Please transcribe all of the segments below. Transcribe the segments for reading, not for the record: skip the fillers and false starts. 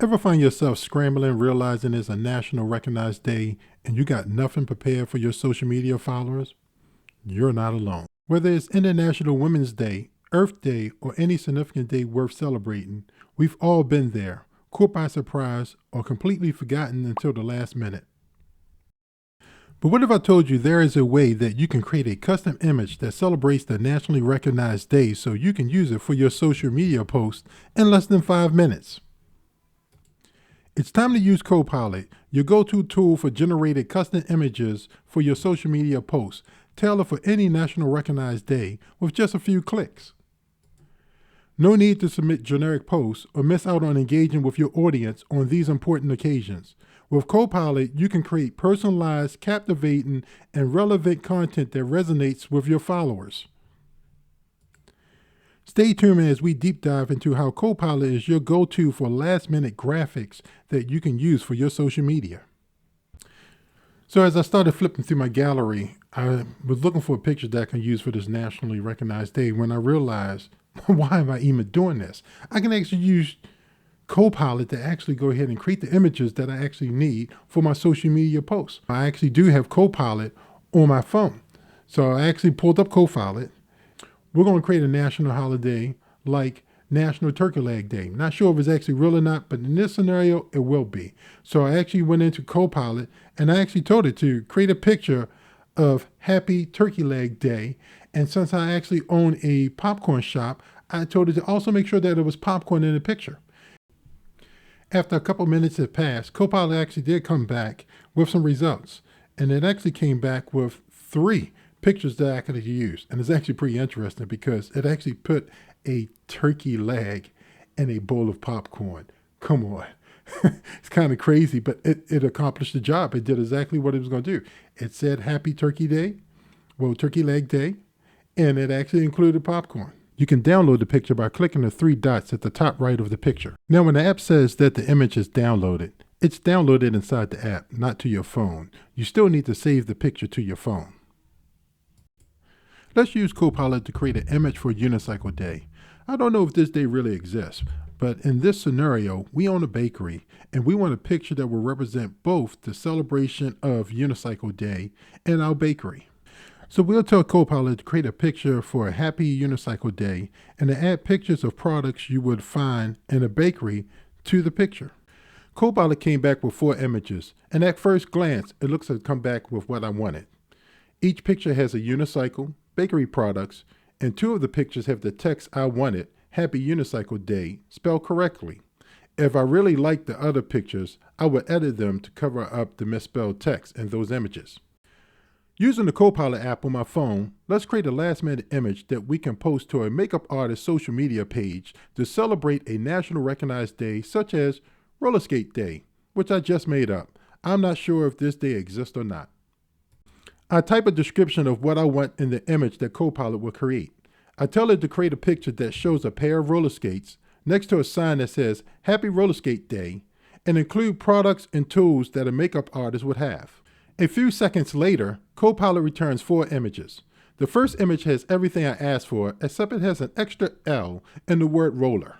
Ever find yourself scrambling, realizing it's a national recognized day and you got nothing prepared for your social media followers? You're not alone. Whether it's International Women's Day, Earth Day, or any significant day worth celebrating, we've all been there, caught by surprise or completely forgotten until the last minute. But what if I told you there is a way that you can create a custom image that celebrates the nationally recognized day so you can use it for your social media post in less than 5 minutes? It's time to use Copilot, your go-to tool for generating custom images for your social media posts, tailored for any national recognized day with just a few clicks. No need to submit generic posts or miss out on engaging with your audience on these important occasions. With Copilot, you can create personalized, captivating, and relevant content that resonates with your followers. Stay tuned as we deep dive into how Copilot is your go-to for last-minute graphics that you can use for your social media. So as I started flipping through my gallery, I was looking for a picture that I can use for this nationally recognized day when I realized, why am I even doing this? I can actually use Copilot to actually go ahead and create the images that I actually need for my social media posts. I actually do have Copilot on my phone. So I actually pulled up Copilot. We're going to create a national holiday like National Turkey Leg Day. Not sure if it's actually real or not, but in this scenario, it will be. So I actually went into Copilot and I actually told it to create a picture of Happy Turkey Leg Day. And since I actually own a popcorn shop, I told it to also make sure that there was popcorn in the picture. After a couple minutes had passed, Copilot actually did come back with some results. And it actually came back with 3 pictures that I could use. And it's actually pretty interesting because it actually put a turkey leg in a bowl of popcorn. Come on. It's kind of crazy, but it accomplished the job. It did exactly what it was going to do. It said Happy Turkey Day, Turkey Leg Day, and it actually included popcorn. You can download the picture by clicking the 3 dots at the top right of the picture. Now, when the app says that the image is downloaded, it's downloaded inside the app, not to your phone. You still need to save the picture to your phone. Let's use Copilot to create an image for Unicycle Day. I don't know if this day really exists, but in this scenario, we own a bakery and we want a picture that will represent both the celebration of Unicycle Day and our bakery. So we'll tell Copilot to create a picture for a happy Unicycle Day and to add pictures of products you would find in a bakery to the picture. Copilot came back with 4 images, and at first glance, it looks to come back with what I wanted. Each picture has a unicycle, bakery products, and 2 of the pictures have the text I wanted, Happy Unicycle Day, spelled correctly. If I really liked the other pictures, I would edit them to cover up the misspelled text in those images. Using the Copilot app on my phone, let's create a last-minute image that we can post to a makeup artist's social media page to celebrate a national recognized day such as Roller Skate Day, which I just made up. I'm not sure if this day exists or not. I type a description of what I want in the image that Copilot will create. I tell it to create a picture that shows a pair of roller skates next to a sign that says Happy Roller Skate Day and include products and tools that a makeup artist would have. A few seconds later, Copilot returns 4 images. The first image has everything I asked for, except it has an extra L in the word roller.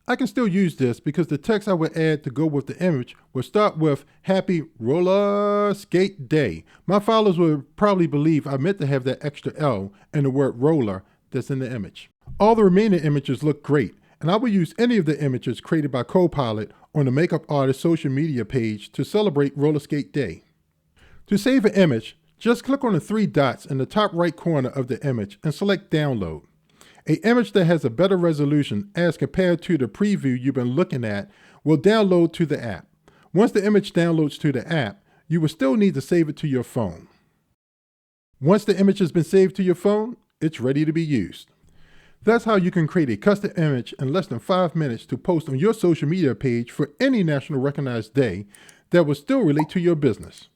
I can still use this because the text I would add to go with the image will start with Happy Roller Skate Day. My followers would probably believe I meant to have that extra L in the word roller that's in the image. All the remaining images look great, and I will use any of the images created by Copilot on the makeup artist's social media page to celebrate Roller Skate Day. To save an image, just click on the 3 dots in the top right corner of the image and select Download. An image that has a better resolution as compared to the preview you've been looking at will download to the app. Once the image downloads to the app, you will still need to save it to your phone. Once the image has been saved to your phone, it's ready to be used. That's how you can create a custom image in less than 5 minutes to post on your social media page for any national recognized day that will still relate to your business.